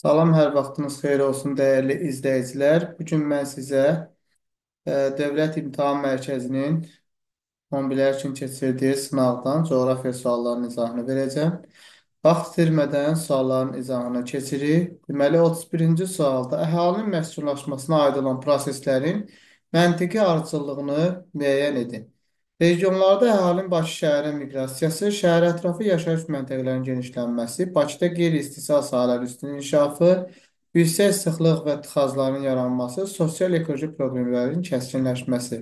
Salam, hər vaxtınız xeyir olsun dəyərli izləyicilər. Bu gün mən sizə Dövlət İmtahan Mərkəzinin 11-lər üçün keçirdiyi sınavdan coğrafiya suallarının izahını verəcəm. Vaxt itirmədən sualların izahına keçirik. Deməli, 31-ci sualda əhalinin məskunlaşmasına aid olan proseslərin məntiqi ardıcıllığını müəyyən edin. Regionlarda əhalinin Bakı şəhərə miqrasiyası, şəhər ətrafı yaşayış məntəqələrinin genişlənməsi, Bakıda qeyri-istisal sahələr üstün inkişafı, yüksək sıxlıq və tıxacların yaranması, sosial-ekoloji problemlərin kəskinləşməsi.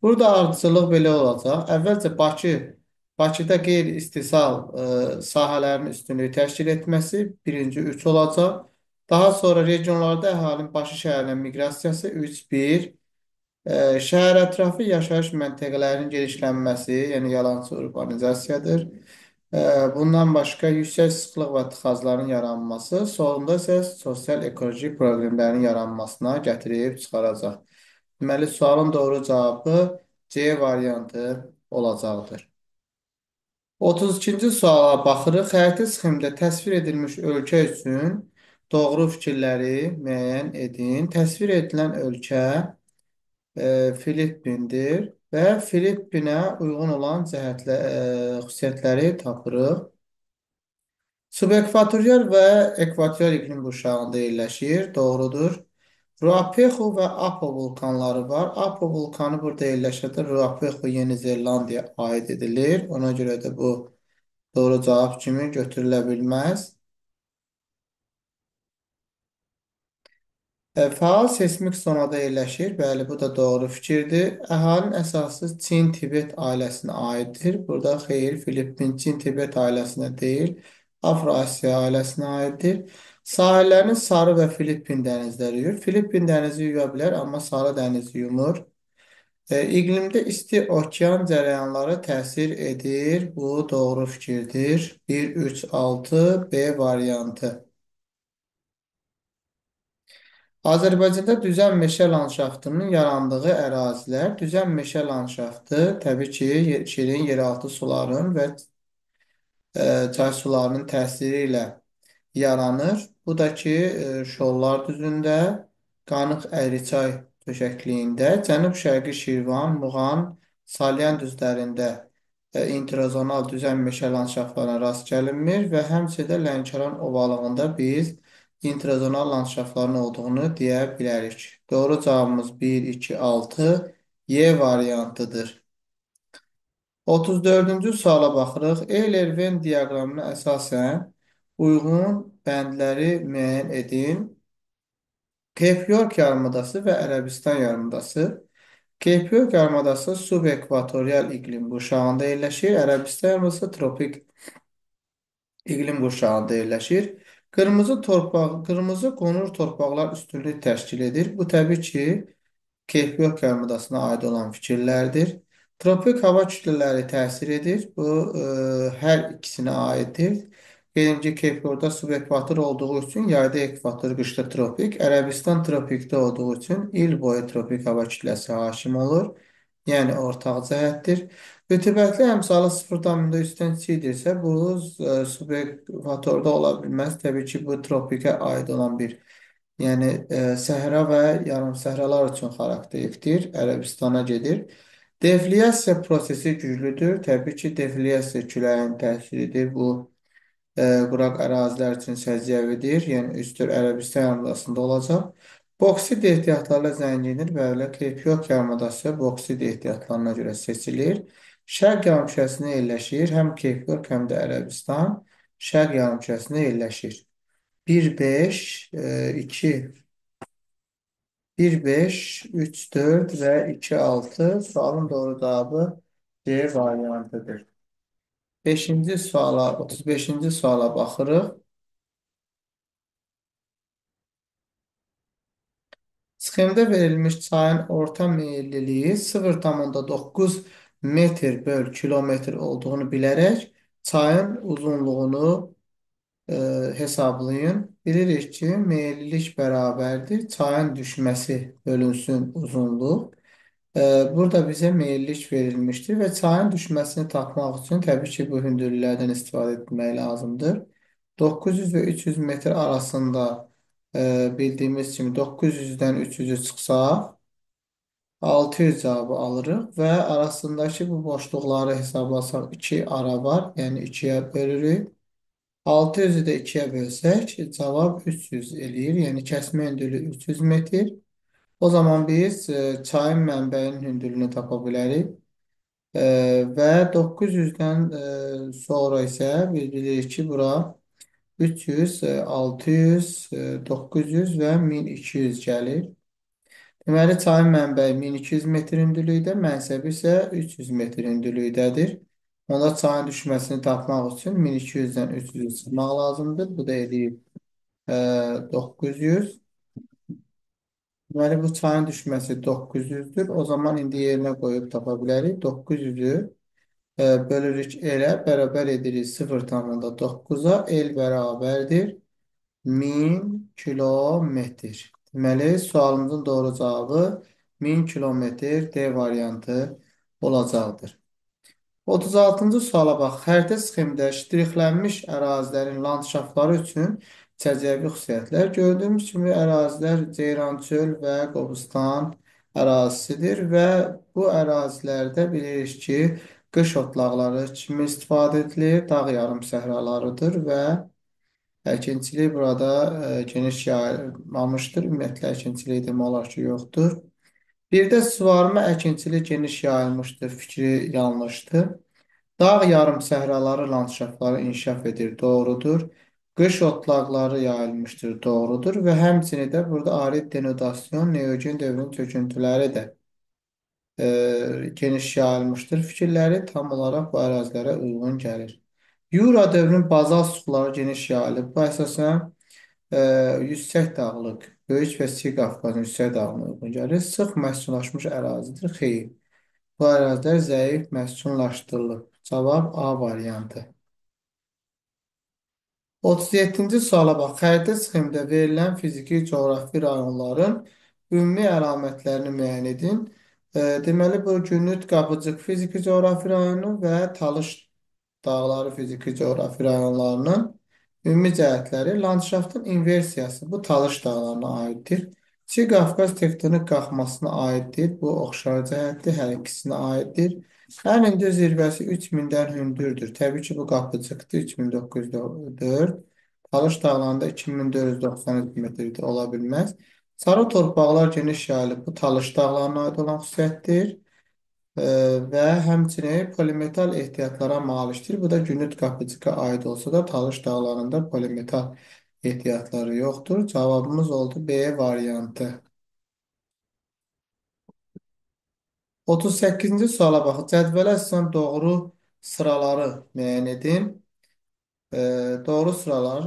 Burada ardıcıllıq belə olacaq. Əvvəlcə Bakıda qeyri-istisal sahələrin üstünlüyü təşkil etməsi birinci 3 olacaq. Daha sonra regionlarda əhalinin Bakı şəhərinə miqrasiyası 3-1. Şəhər ətrafı yaşayış məntəqələrinin genişlənməsi, yəni yalançı urbanizasiyadır. Bundan başqa yüksək sıxlıq və tıxacların yaranması, sonunda isə sosial-ekoloji problemlərin yaranmasına gətirib çıxaracaq. Deməli, sualın doğru cavabı C variantı olacaqdır. 32-ci suala baxırıq. Xəritə sxemdə təsvir edilmiş ölkə üçün doğru fikirləri müəyyən edin. Təsvir edilən ölkə Filippindir və Filippinə uyğun olan xüsusiyyətləri tapırıq. Subekvatorial və ekvatorial iqlim qurşağında yerləşir. Doğrudur. Ruapehu və Apo vulkanları var. Apo vulkanı burada yerləşəndə Ruapehu Yeni Zelandiyaya aid edilir. Ona görə də bu doğru cavab kimi götürülə bilməz. Fəal seysmik zonada yerləşir. Bəli, bu da doğru fikirdir. Əhalinin əsası Çin-Tibet ailəsinə aiddir. Burada xeyr, Filippin Çin-Tibet ailəsinə deyil, Afro-Asiya ailəsinə aiddir. Sahillərini Sarı və Filippin dənizləri yuyur. Filippin dənizi yuya bilər, amma Sarı dənizi yumur. İqlimdə isti okean cərəyanları təsir edir. Bu doğru fikirdir. 1, 3, 6 B variantı. Azərbaycanda düzən meşə landşaftının yarandığı ərazilər, düzən meşə landşaftı təbii ki, şirin yeraltı suların və çay sularının təsiri ilə yaranır. Bu da ki, Şollar düzündə, Qanıq Əyriçay döşəkliyində, Cənub-Şərqi Şirvan, Muğan, Salyan düzlərində introzonal düzən meşə landşaftlarına rast gəlinmir və həmçinin Lənkəran ovalığında biz introzonal landşaftların olduğunu deyə bilərik. Doğru cavabımız 1, 2, 6 Y variantıdır. 34-cü suala baxırıq. Euler-Venn diaqramına əsasən uyğun bəndləri müəyyən edin. Cape York yarımadası və Ərəbistan yarımadası. Cape York yarımadası subekvatorial iqlim qurşağında yerləşir. Ərəbistan yarımadası tropik iqlim qurşağında yerləşir. Qırmızı qonur torpaqlar üstünlük təşkil edir. Bu təbii ki, Cape York yarımadasına aid olan fikirlərdir. Tropik hava kütlələri təsir edir. Bu hər ikisinə aiddir. Birinci Cape Yorkda subekvator olduğu üçün yayda ekvator, qışda tropik. Ərəbistan tropikdə olduğu üçün il boyu tropik hava kütləsi hakim olur. Yəni ortaq cəhətdir. Rütubətli əmsalı 0,3-dən kiçikdirsə, bu subekvatorda ola bilməz. Təbii ki, bu tropikə aid olan bir, yəni səhra və yarım səhralar üçün xarakteristikdir. Ərəbistana gedir. Deflyasiya prosesi güclüdür. Təbii ki, deflyasiya küləyin təsiridir. Bu quraq ərazilər üçün səciyyəvidir. Yəni üstür Ərəbistan yarımadasında olacaq. Boksit ehtiyatlarla zəngindir və elə Cape York yarımadası boksit ehtiyatlarına görə seçilir. Şərq yarımkürəsində yerləşir. Həm Cape York, həm də Ərəbistan şərq yarımkürəsində yerləşir. 1-5, 2, 1-5, 3-4 və 2-6 sualın doğru cavabı C variantıdır. 5-ci suala, 35-ci suala baxırıq. Sxemdə verilmiş çayın orta meyilliliyi 0,9 metr böl kilometr olduğunu bilərək çayın uzunluğunu hesablayın. Bilirik ki, meyillilik bərabərdir. Çayın düşməsi bölünsün uzunluq. Burada bizə meyillik verilmişdir və çayın düşməsini tapmaq üçün təbii ki, bu hündürlüklərdən istifadə etmək lazımdır. 900 və 300 metr arasında Bildiyimiz kimi 900-dən 300-ü çıxsaq 600 cavabı alırıq və arasındakı bu boşluqları hesablasaq 2 ara var, yəni 2-yə bölürük. 600-ü də 2-yə bölsək cavab 300 eləyir, yəni kəsmə hündürlüyü 300 metr. O zaman biz çayın mənbəyinin hündürlüyünü tapa bilərik. Və 900-dən sonra isə biz bilirik ki, bura 300, 600, 900 və 1200 gəlir. Deməli, çayın mənbəyi 1200 metr hündürlükdə, mənsəbi isə 300 metr hündürlükdədir. Onda çayın düşməsini tapmaq üçün 1200-dən 300-ü çıxmaq lazımdır. Bu da edir 900. Deməli, bu çayın düşməsi 900-dür. O zaman indi yerinə qoyub tapa bilərik. 900-ü bölürük elə, bərabər edirik 0,9-a. El bərabərdir 1000 kilometr. Deməli, sualımızın doğru cavabı 1000 kilometr D variantı olacaqdır. 36-cı suala bax. Xəritə sxemdə ştrixlənmiş ərazilərin landşaftları üçün çəcəvi xüsusiyyətlər. Gördüyümüz kimi ərazilər Ceyrançöl və Qobustan ərazisidir və bu ərazilərdə bilirik ki, qış otlaqları kimi istifadə edilir, dağ yarım səhralarıdır və əkinçilik burada geniş yayılmamışdır. Ümumiyyətlə əkinçilik demək olar ki, yoxdur. Bir də suvarma əkinçilik geniş yayılmışdır. Fikri yanlışdır. Dağ yarım səhraları landşaftları inkişaf edir. Doğrudur. Qış otlaqları yayılmışdır. Doğrudur. Və həmçinin də burada arid denudasyon, neogen dövrün çöküntüləri də geniş yayılmışdır. Fikirləri tam olaraq bu ərazilərə uyğun gəlir. Yura dövrünün bazal suxları geniş yayılıb. Bu əsasən e, yüksək dağlıq, Böyük və Kiçik Qafqazın yüksək dağlığına uyğun gəlir. Sıx məskunlaşmış ərazidir. Xeyr. Bu ərazilər zəif məskunlaşdırılıb. Cavab A variantı. 37-ci suala bax. Xəritə sxemdə verilən fiziki coğrafi rayonların ümumi əlamətlərini müəyyən edin. Deməli, bu Günnüt Qapıcıq fiziki coğrafi rayonu və Talış dağları fiziki coğrafi rayonlarının ümumi cəhətləri landşaftın inversiyası bu Talış dağlarına aiddir. Çiğ Qafqaz tektonik qalxmasına aiddir. Bu oxşar cəhətdir, hər ikisinə aiddir. Ən hündür zirvəsi 3000-dən hündürdür. Təbii ki, bu qapıcıqdır, 3904. Talış dağlarında 2493 metrdə ola bilməz. Sarı torpaqlar geniş yayılıb. Bu Talış dağlarına aid olan xüsusiyyətdir. Və həmçinin polimetal ehtiyatlara malikdir. Bu da Günnüt Qapıcığa aid olsa da Talış dağlarında polimetal ehtiyatları yoxdur. Cavabımız oldu B variantı. 38-ci suala baxın. Cədvələ əsasən doğru sıraları müəyyən edin. Doğru sıralar.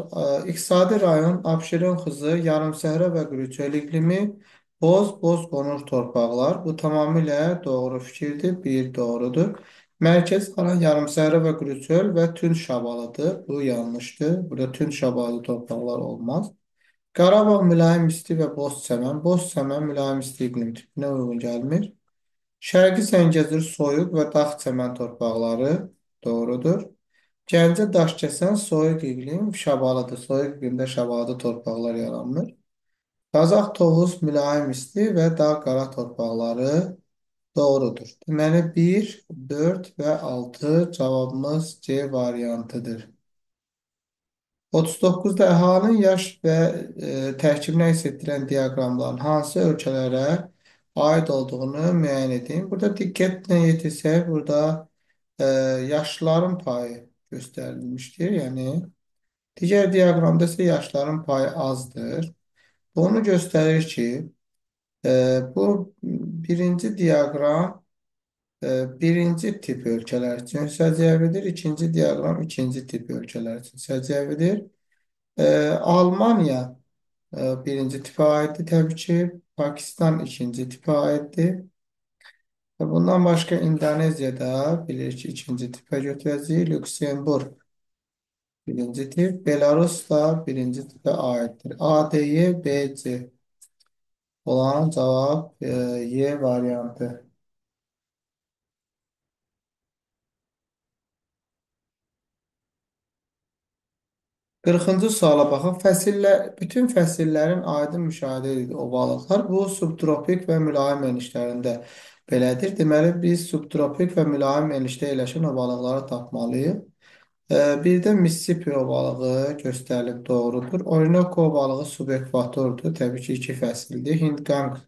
İqtisadi rayon, Abşeron xızı, yarımsəhra və Qürüçöl iqlimi, boz qonur torpaqlar. Bu tamamilə doğru fikirdir. Bir doğrudur. Mərkəzi alan yarımsəhra və Qürüçöl və Tünc şabalıdır. Bu yanlışdır. Burada Tünc şabalı torpaqlar olmaz. Qarabağ mülayim isti və boz çəmən. Boz çəmən mülayim isti iqlim tipinə uyğun gəlmir. Şərqi Səngəzur soyuq və dağ çəmən torpaqları doğrudur. Gəncə Daşkəsən soyuq iqlim şabalıdır. Soyuq iqlimdə şabalıdı torpaqlar yaranır. Qazax Tovuz mülayim isti və dağ qara torpaqları doğrudur. Deməli 1, 4 və 6 cavabımız C variantıdır. 39-da əhalinin yaş və tərkibini əks etdirən diaqramların hansı ölkələrə aid olduğunu müəyyən edin. Burada diqqətlə yetirsək, burada yaşlıların payı göstərilmişdir. Yəni, digər diaqramda isə yaşların payı azdır. Bu onu göstərir ki, bu birinci diaqram birinci tip ölkələr üçün səciyyəvidir. İkinci diaqram ikinci tip ölkələr üçün səciyyəvidir. Almaniya birinci tipə aiddir təbii ki. Pakistan ikinci tipə aiddir. Və bundan başqa İndoneziyada bilirik ki, ikinci tipə götürəcəyik. Lüksemburq birinci tip. Belarus da birinci tipə aiddir. A, D, Y, B, C olan cavab Y variantı. 40-cı suala baxın. Bütün fəsillərin aydın müşahidə edildiyi o balıqlar bu subtropik və mülayim enişlərində belədir. Deməli, biz subtropik və mülayim enişdə yerləşən o balıqları tapmalıyıq. Bir də Mississippi o balığı göstərilib doğrudur. Orinoco balığı subekvatordur. Təbii ki, iki fəsildir. Hindqang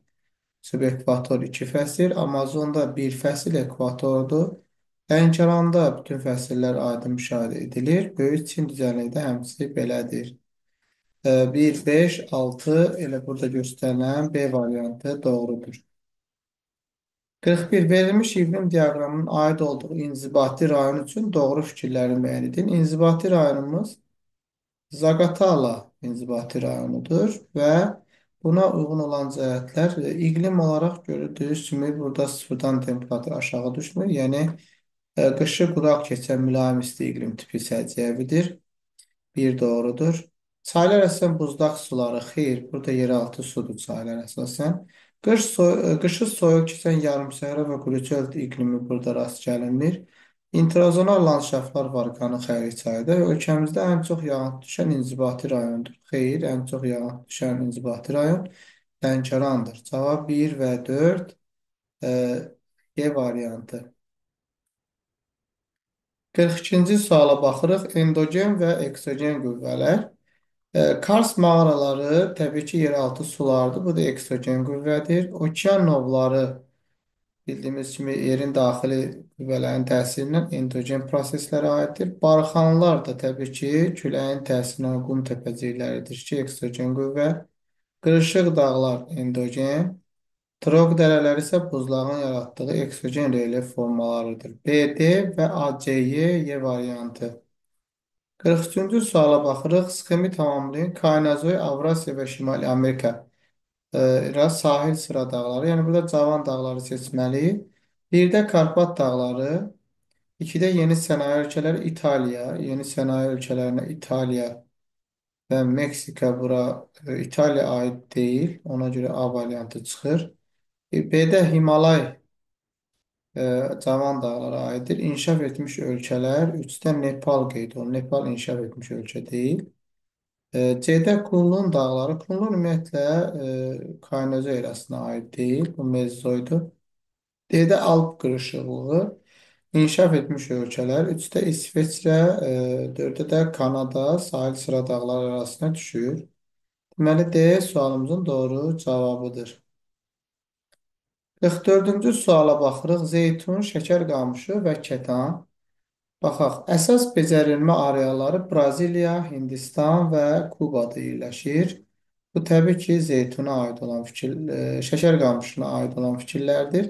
subekvator iki fəsil. Amazonda bir fəsil ekvatordur. Lənkəranda bütün fəsillər aydın müşahidə edilir. Böyük Çin düzənlikdə həmçinin belədir. 1, 5, 6 elə burada göstərilən B variantı doğrudur. 41. Verilmiş iqlim diaqramının aid olduğu inzibati rayon üçün doğru fikirləri müəyyən edin. İnzibati rayonumuz Zaqatala inzibati rayonudur və buna uyğun olan cəhətlər iqlim olaraq görüldüyü kimi burada sıfırdan temperatur aşağı düşmür. Yəni qışı quraq keçən mülayim isti iqlim tipi səciyyəvidir. Bir doğrudur. Çaylar əsasən buzlaq suları. Xeyr, burada yeraltı sudur çaylar əsasən. Qışı soyuq keçən yarımsəhra və quru çöl iqlimi burada rast gəlinir. İnterazonal landşaftlar var Qanı-Xəri çayda və ölkəmizdə ən çox yağıntı düşən inzibati rayondur. Xeyr, ən çox yağıntı düşən inzibati rayon Lənkərandır. Cavab 1 və 4 e, E variantı. 42-ci suala baxırıq. Endogen və eksogen qüvvələr. Kars mağaraları təbii ki, yeraltı sulardır. Bu da eksogen qüvvədir. Okean novları bildiyimiz kimi yerin daxili qüvvələrin təsirindən endogen proseslərə aiddir. Barxanlar da təbii ki, küləyin təsirindən qum təpəcikləridir ki, eksogen qüvvə. Qırışıq dağlar endogen. Troq dərələri isə buzlağın yaratdığı eksogen relyef formalarıdır. BD və ACY Y variantı. 43-cü suala baxırıq. Sxemi tamamlayın. Kaynazoy, Avrasiya və Şimali Amerika sahil sıra dağları. Yəni burada cavan dağları seçməliyik. Birdə Karpat dağları, ikidə yeni sənaye ölkələri İtaliya, yeni sənaye ölkələrinə İtaliya və Meksika bura İtaliya aid deyil. Ona görə A variantı çıxır. B'də Himalay cavan dağlara aiddir. İnkişaf etmiş ölkələr, 3-də Nepal qeyd olunur. Nepal inkişaf etmiş ölkə deyil. C-də Kunlun dağları. Kunlun ümumiyyətlə Kaynoza erasinə aid deyil. Bu Mezozoydur. D-də Alp qırışıqlığı. İnkişaf etmiş ölkələr. 3-də İsveçrə, 4-də də Kanada sahil sıra dağlar arasına düşür. Deməli D sualımızın doğru cavabıdır. 44-cü suala baxırıq. Zeytun, şəkər qamışı və kətan. Baxaq, əsas becərilmə arealları Braziliya, Hindistan və Kubada yerləşir. Bu təbii ki, zeytuna aid olan şəkər qamışına aid olan fikirlərdir.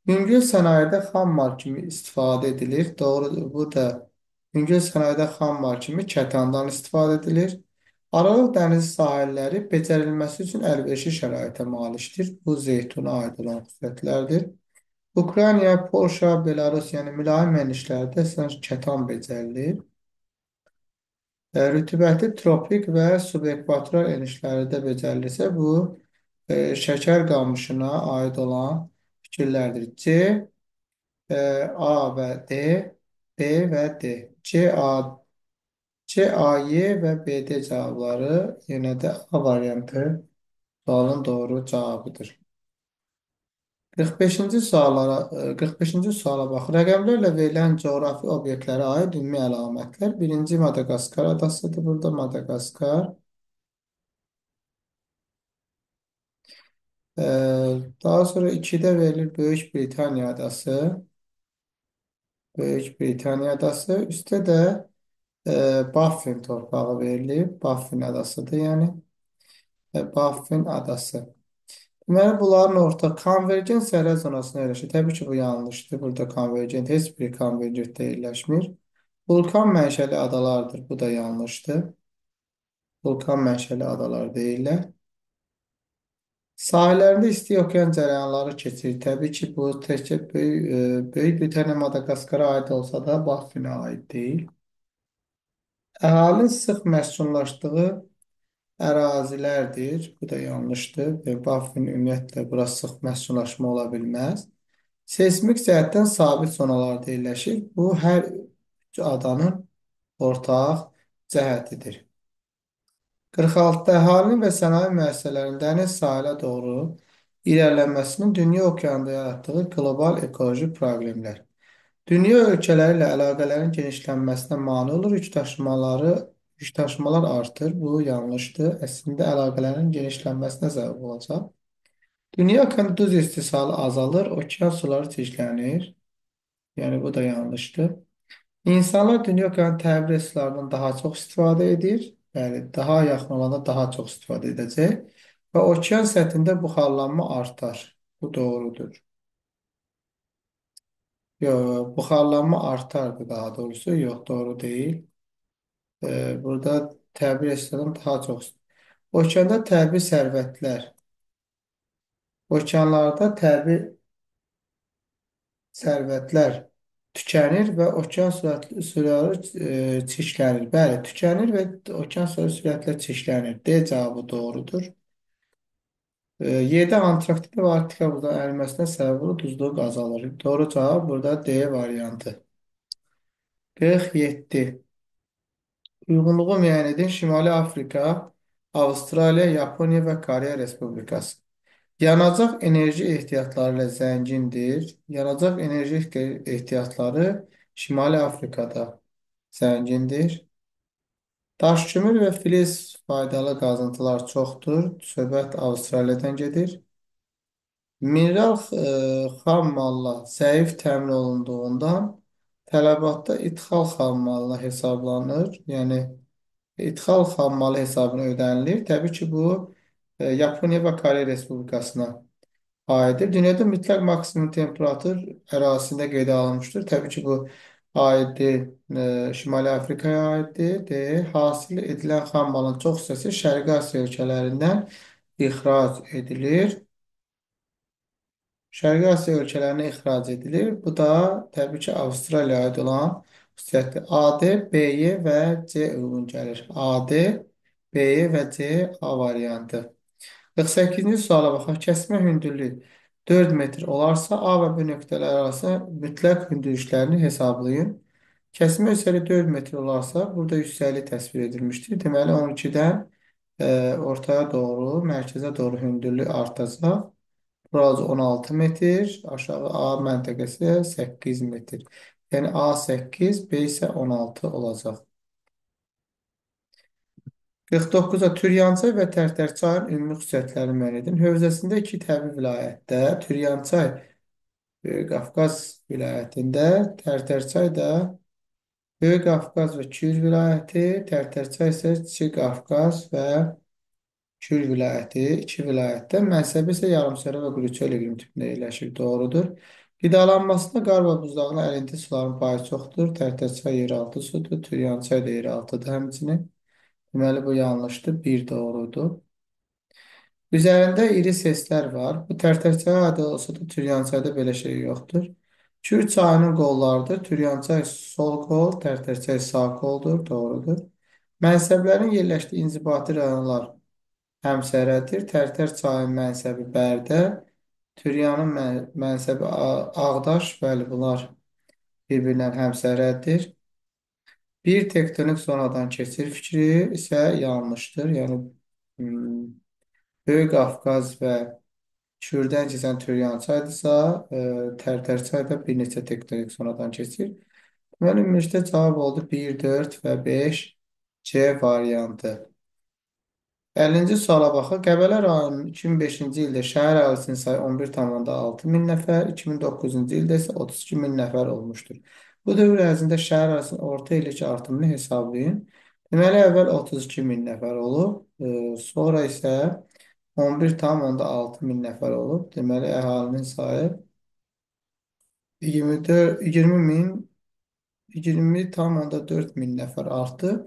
Yüngül sənayedə xam mal kimi istifadə edilir. Doğrudur, bu da yüngül sənayedə xam mal kimi kətandan istifadə edilir. Aralıq dənizi sahilləri becərilməsi üçün əlverişli şəraitə malikdir. Bu zeytuna aid olan xüsusiyyətlərdir. Ukrayna, Polşa, Belarus, yəni mülayim enişlərdə əsasən kətan becərilir. Rütubətli tropik və subekvatoral enişlərdə becərilirsə, bu şəkər qamışına aid olan fikirlərdir. C, A və D, B və D. C, A, Y və B, D cavabları yenə də A variantı sualın doğru cavabıdır. 45-ci suala bax. Rəqəmlərlə verilən coğrafi obyektlərə aid ümumi əlamətlər. Birinci Madagaskar adasıdır. Burada Madagaskar. Ee, Daha sonra 2-də verilir Böyük Britaniya adası. Böyük Britaniya adası. Üstə də Baffin torpağı verilib. Baffin adasıdır yəni. Baffin adası. Deməli, bunların orta konvergent sərhəd zonasına yerləşir. Təbii ki, bu yanlışdır. Burada konvergent heç bir konvergentdə yerləşmir. Vulkan mənşəli adalardır. Bu da yanlışdır. Vulkan mənşəli adalar deyirlər. Sahillərində isti okean cərəyanları keçir. Təbii ki, bu təkcə Böyük Britaniya Madagaskara aid olsa da Baffinə aid deyil. Əhalinin sıx məskunlaşdığı ərazilərdir. Bu da yanlışdır. Baffin ümumiyyətlə bura sıx məskunlaşma ola bilməz. Seysmik cəhətdən sabit zonalarda yerləşir. Bu hər üç adanın ortaq cəhətidir. 46-da əhalinin və sənaye müəssisələrinin dəniz sahilə doğru irəliləməsinin dünya okeanında yaratdığı qlobal ekoloji problemlər. Dünya ölkələri ilə əlaqələrin genişlənməsinə mane olur, yük daşımalar artır. Bu yanlışdır. Əslində əlaqələrin genişlənməsinə səbəb olacaq. Dünya duz istehsalı azalır, okean suları çirklənir. Yəni bu da yanlışdır. İnsanlar dünya təbii resurslarından daha çox istifadə edir. Bəli, daha yaxın olanda daha çox istifadə edəcək. Və okean səthində buxarlanma artar. Bu doğrudur. Yox, buxarlanma artardı daha doğrusu. Yox, doğru deyil. Burada təbii resurslardan daha çox. Okeanda təbii sərvətlər. Okeanlarda təbii sərvətlər tükənir və okean suları çirklənir. Bəli, tükənir və okean suları sürətlə çirklənir. D cavabı doğrudur. Yerdə Antarktida və Arktika buzlarının əriməsinə səbəb olur, duzluq azalır. Doğru cavab burada D variantı. 47. Uyğunluğu müəyyən edin. Şimali Afrika, Avstraliya, Yaponiya və Koreya Respublikası. Yanacaq enerji ehtiyatları ilə zəngindir. Yanacaq enerji ehtiyatları Şimali Afrikada zəngindir. Daş kömür və filiz faydalı qazıntılar çoxdur. Söhbət Avstraliyadan gedir. Mineral xam malla zəif təmin olunduğundan tələbatda ithal xam malla hesablanır. Yəni ithal xam malı hesabına ödənilir. Təbii ki, bu Yaponiya və Koreya Respublikasına aiddir. Dünyada mütləq maksimum temperatur ərazisində qeydə alınmışdır. Təbii ki, bu aiddir Şimali Afrikaya aiddir. Hasil edilən xam malın çox hissəsi Şərqi Asiya ölkələrindən ixrac edilir. Şərqi Asiya ölkələrinə ixrac edilir. Bu da təbii ki, Avstraliyaya aid olan xüsusiyyətdir. AD, BY və C uyğun gəlir. AD, BY və C A variantı. 48-ci suala baxaq. Kəsmə hündürlüyü 4 metr olarsa A və B nöqtələri arasında mütləq hündürlüklərini hesablayın. Kəsmə yüksəkliyi 4 metr olarsa burada yüksəklik təsvir edilmişdir. Deməli 12-dən ortaya doğru, mərkəzə doğru hündürlük artacaq. Burası 16 metr, aşağı A məntəqəsi 8 metr. Yəni A 8, B isə 16 olacaq. 49-a Türyançay və Tərtərçayın ümumi xüsusiyyətlərini müəyyən edin. Hövzəsində iki təbii vilayətdə, Türyançay Böyük Qafqaz vilayətində, Tərtərçay da Böyük Qafqaz və Kür vilayəti, Tərtərçay isə Kiçik Qafqaz və Kür vilayəti, iki vilayətdə, mənsəbi isə yarımsərə və quru-çöl iqlim tipində yerləşir. Doğrudur. Qidalanmasında qar və buzlağın ərinti suların payı çoxdur. Tərtərçay yeraltı sudur, Türyançay da yeraltıdır həmçinin. Deməli, bu yanlışdır. Bir doğrudur. Üzərində iri seslər var. Bu Tərtərçaya aid olsa da Türyançayda belə şey yoxdur. Kür çayının qollarıdır. Türyançay sol qol, Tərtərçay sağ qoldur. Doğrudur. Mənsəblərin yerləşdiyi inzibati rayonlar həmsərədir. Tərtər çayının mənsəbi Bərdə, Türyanın mənsəbi Ağdaş. Bəli, bunlar bir-birindən həmsərədir. Bir tektonik zonadan keçir fikri isə yanlışdır. Yəni Böyük Qafqaz və Kürdən keçən Türyançaydırsa, Tərtərçay da bir neçə tektonik zonadan keçir. Deməli, ümumilikdə cavab oldu 1, 4 və 5 C variantı. 50-ci suala baxaq. Qəbələ rayonunun 2005-ci ildə şəhər əhalisinin sayı 11,6 min nəfər, 2009-cu ildə isə 32 min nəfər olmuşdur. Bu dövr ərzində şəhər əhalisinin orta illik artımını hesablayın. Deməli, əvvəl 32 min nəfər olub, sonra isə 11,6 min nəfər olub. Deməli, əhalinin sayı 20 min 20,4 min nəfər artdı.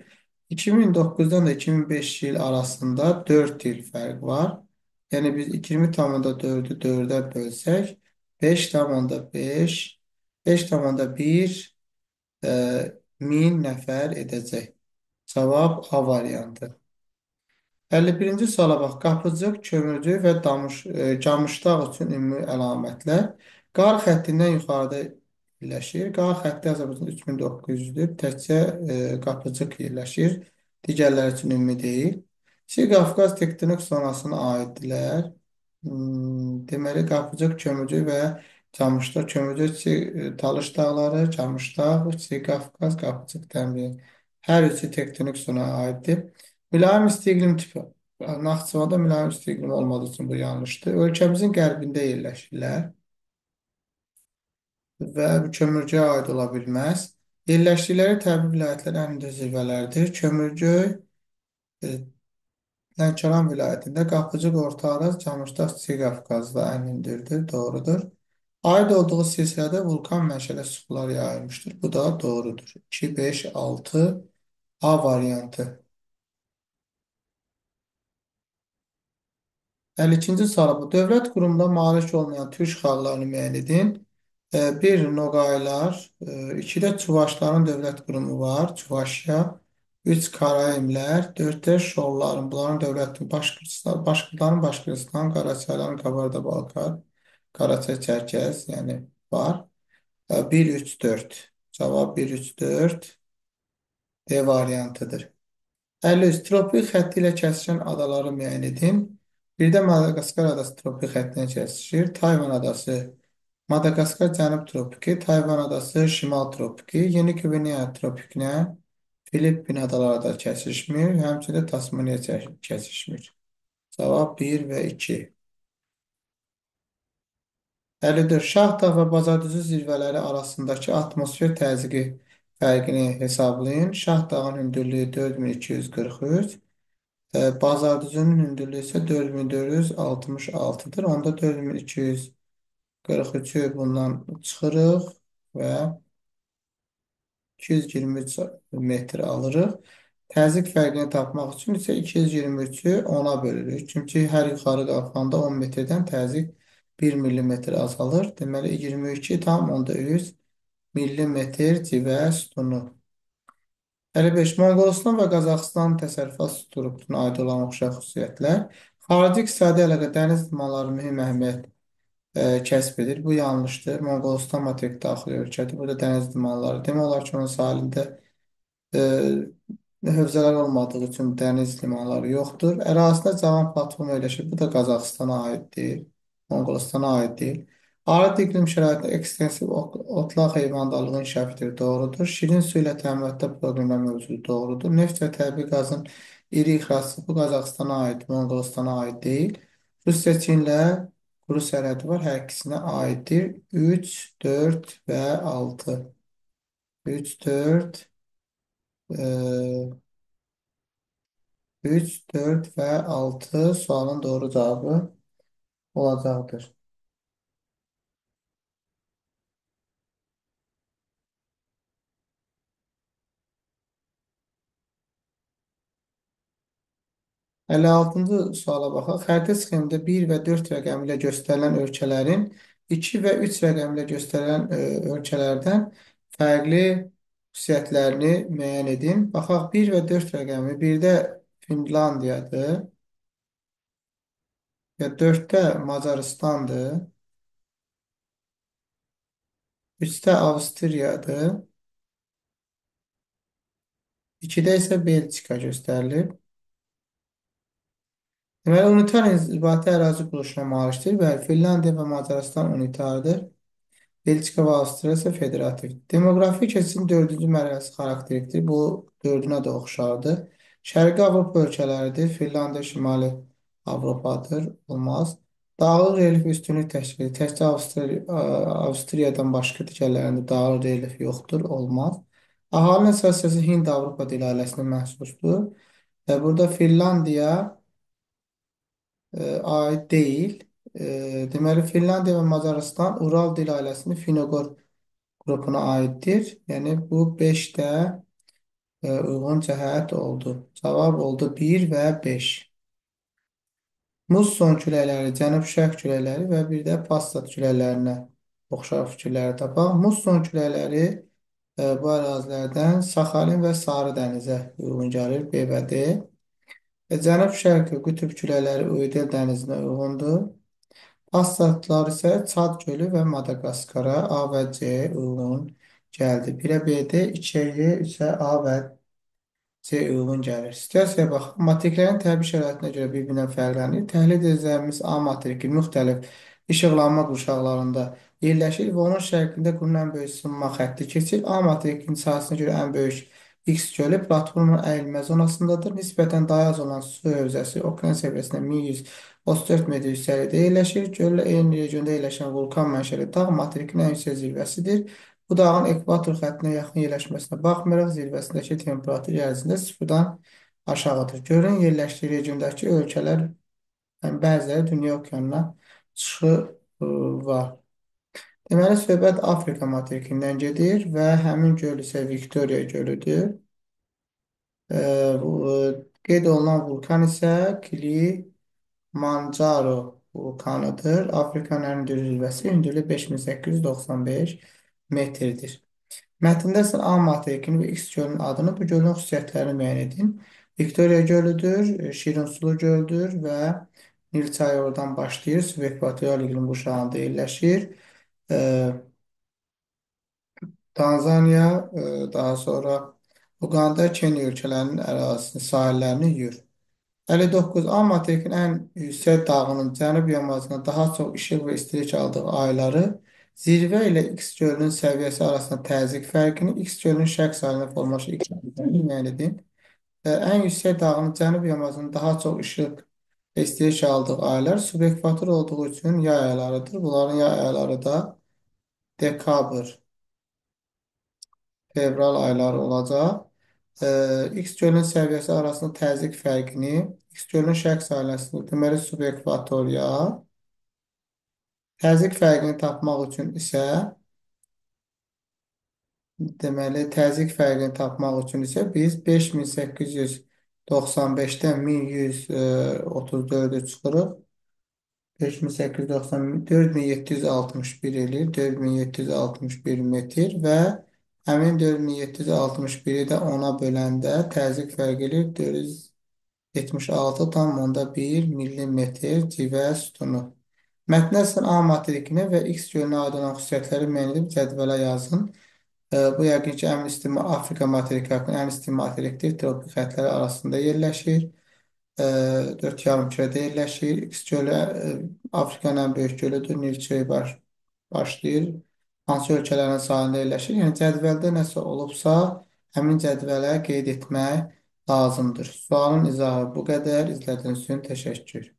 2009-dan da 2005 il arasında 4 il fərq var. Yəni biz 20,4-ü 4-ə bölsək 5,5 5,1 min nəfər edəcək. Cavab A variantı. 51-ci suala bax. Qapıcıq, kömürcü və Camışdağ üçün ümumi əlamətlər qar xəttindən yuxarıda yerləşir. Qar xətti Azərbaycanda 3900-dür. Təkcə Qapıcıq yerləşir. Digərləri üçün ümumi deyil. Çiğ Qafqaz tektonik zonasına aiddirlər. Deməli, Qapıcıq, Kömürcük və Camışdağ, Kömürcük, Talış dağları, Camışdağ, Çiğ Qafqaz, Qapıcıq Dəmir. Hər üçü tektonik zonaya aiddir. Mülayim isti iqlim tipi. Naxçıvanda mülayim isti iqlim olmadığı üçün bu yanlışdır. Ölkəmizin qərbində yerləşirlər və kömürcüyə aid ola bilməz. Yerləşdikləri təbii vilayətlər ən hündür zirvələrdir. Kömürgöy, e, Lənkəran vilayətində, Qapıcıq, Orta Araz, Camışdağ, Çiğ Qafqazda ən hündürdür. Doğrudur. Aid olduğu silsilədə vulkan mənşəli sular yayılmışdır. Bu da doğrudur. 2, 5, 6 A variantı. 52-ci sual bu. Dövlət qurumuna malik olmayan türk xalqlarını müəyyən edin. 1. Noğaylar, 2-də Çuvaşların dövlət qurumu var, Çuvaşya. 3. Karaimlər, 4-də Şolların, bunların dövlət Başqırtların Başqırtıstan, Qaraçayların Qabarda-Balqar, Qaraçay Çərkəz, yəni var. 1, 3, 4. Cavab 1, 3, 4 D variantıdır. 53. Tropik xətti ilə kəsişən adaları müəyyən edin. Birdə Madaqaskar adası tropik xəttinə kəsişir. Tayvan adası Madaqaskar cənub tropiki, Tayvan adası şimal tropiki, Yeni Gvineya tropikinə, Filippin adaları da kəsişmir, həmçinin Tasmaniya kəsişmir. Cavab 1 və 2. 54. Şahdağ və Bazardüzü zirvələri arasındakı atmosfer təzyiqi fərqini hesablayın. Şahdağın hündürlüyü 4243. Bazardüzünün hündürlüyü isə 4466-dır. Onda 4243-ü bundan çıxırıq və 223 metr alırıq. Təzyiq fərqini tapmaq üçün isə 223-ü 10-a bölürük. Çünki hər yuxarı qalxanda 10 metrdən təzyiq 1 millimetr azalır. Deməli 22,3 millimetr civə sütunu. 55. Monqolistan və Qazaxıstan təsərrüfat strukturuna aid olan oxşar xüsusiyyətlər. Xarici iqtisadi əlaqə dəniz limanları mühüm əhəmiyyət kəsb edir. Bu yanlışdır. Monqolistan materik daxili ölkədir. Burada dəniz limanları demək olar ki, onun sahilində e, hövzələr olmadığı üçün dəniz limanları yoxdur. Ərazisində cavan platform yerləşir. Bu da Qazaxıstana aiddir. Monqolistana aid deyil. Arı iqlim şəraitində ekstensiv otlaq heyvandarlığın inkişaf edir. Doğrudur. Şirin su ilə təminatda problemlər mövcuddur. Doğrudur. Neft və təbii qazın iri ixracı bu Qazaxıstana aid, Monqolistana aid deyil. Rusiya Çinlə quru sərhədi var. Hər ikisinə aiddir. 3, 4 və 6. 3, 4, 3, 4 və 6 sualın doğru cavabı olacaqdır. 56-cı suala baxaq. Xəritə sxemində 1 və 4 rəqəmi ilə göstərilən ölkələrin 2 və 3 rəqəmi ilə göstərilən ölkələrdən fərqli xüsusiyyətlərini müəyyən edin. Baxaq 1 və 4 rəqəmi 1-də Finlandiyadır və 4-də Macarıstandır, 3-də Avstriyadır, 2-də isə Belçika göstərilib. Deməli, unitar inzibati ərazi quruluşuna malikdir. Bəli, Finlandiya və Macarıstan unitardır. Belçika və Avstriya isə federativ. Demoqrafi keçidin dördüncü mərhələsi xarakterikdir. Bu dördünə də oxşardır. Şərqi Avropa ölkələridir. Finlandiya Şimali Avropadır. Olmaz. Dağlıq relif üstünlük təşkil edir. Təkcə Avstriyadan başqa digərlərində dağlıq relif yoxdur. Olmaz. Əhalinin əsasən Hind-Avropa dil ailəsinə məxsusdur. Və burada Finlandiya aid deyil. Deməli, Finlandiya və Macarıstan Ural dil ailəsinin Finogor qrupuna aiddir. Yəni, bu 5-də uyğun cəhət oldu. Cavab oldu 1 və 5. Musson küləkləri, cənub-şərq küləkləri və bir də Passat küləklərinə oxşar fikirləri tapaq. Musson küləkləri bu ərazilərdən Saxalin və Sarı dənizə uyğun gəlir, B və D. Cənub-şərq qütb küləkləri Uydel dənizinə uyğundur. Passatlar isə Çad gölü və Madaqaskara A və C uyğun gəldi. 1-ə B, D, 2-ə Y, 3-ə A və C uyğun gəlir. Situasiyaya bax. Materiklərin təbii şəraitinə görə bir-birindən fərqlənir. Təhlil edəcəyimiz A materiki müxtəlif işıqlanma qurşaqlarında yerləşir və onun şərqində qurun ən böyük sınma xətti keçir. A materikinin sahəsinə görə ən böyük X gölü platformun əyilmə zonasındadır. Nisbətən daha az olan su hövzəsi okean səviyyəsində 1134 metr yüksəklikdə yerləşir. Göl eyni regionda yerləşən vulkan mənşəli dağ materikin ən yüksək zirvəsidir. Bu dağın ekvator xəttinə yaxın yerləşməsinə baxmayaraq zirvəsindəki temperatur yer üzərində sıfırdan aşağıdır. Gölün yerləşdiyi regiondakı ölkələr bəziləri dünya okeanına çıxı var. Deməli, söhbət Afrika materikindən gedir və həmin göl isə Viktoriya gölüdür. Qeyd olunan vulkan isə Kilimanjaro vulkanıdır. Afrikanın ən hündür zirvəsi hündürlüyü 5895 metrdir. Mətndə sən A materikinin və X gölünün adını, bu gölün xüsusiyyətlərini müəyyən edin. Viktoriya gölüdür, şirinsulu göldür və Nil çayı oradan başlayır. Subekvatorial iqlim qurşağında yerləşir. E, Tanzaniya, daha sonra Uganda, Kenya ölkələrinin ərazisini, sahillərini yuyur. 59. A materikin ən yüksək dağının cənub yamacına daha çox işıq və istilik aldığı ayları zirvə ilə X gölünün səviyyəsi arasında təzyiq fərqini, X gölünün şərq sahilində formalaşan X gölünü müəyyən edin. Ən yüksək dağının cənub yamacının daha çox işıq və istilik aldığı aylar subekvator olduğu üçün yay aylarıdır. Bunların yay ayları da dekabr, fevral ayları olacaq. X gölün səviyyəsi arasında təzyiq fərqini, X gölün şərq sahiləsində, deməli subekvatorial, təzyiq fərqini tapmaq üçün isə, biz 5895-dən 1134-ü çıxırıq. 5890, 4761 eləyir, 4761 metr və həmin 4761-i də 10-a böləndə təzyiq fərq eləyir 476,1 millimetr civə sütunu. Mətndə sən A materikinə və X gölünə aid olan xüsusiyyətləri müəyyən edib cədvələ yazın. Bu yəqin ki, ən isti Afrika materiki haqqında ən isti materikdir. Tropik xəttləri arasında yerləşir. 4 yarımkürədə yerləşir. X gölü Afrikanın ən böyük gölüdür. Nil çayı başlayır. Hansı ölkələrin sahilində yerləşir? Yəni cədvəldə nəsə olubsa, həmin cədvələ qeyd etmək lazımdır. Sualın izahı bu qədər. İzlədiyiniz üçün təşəkkür.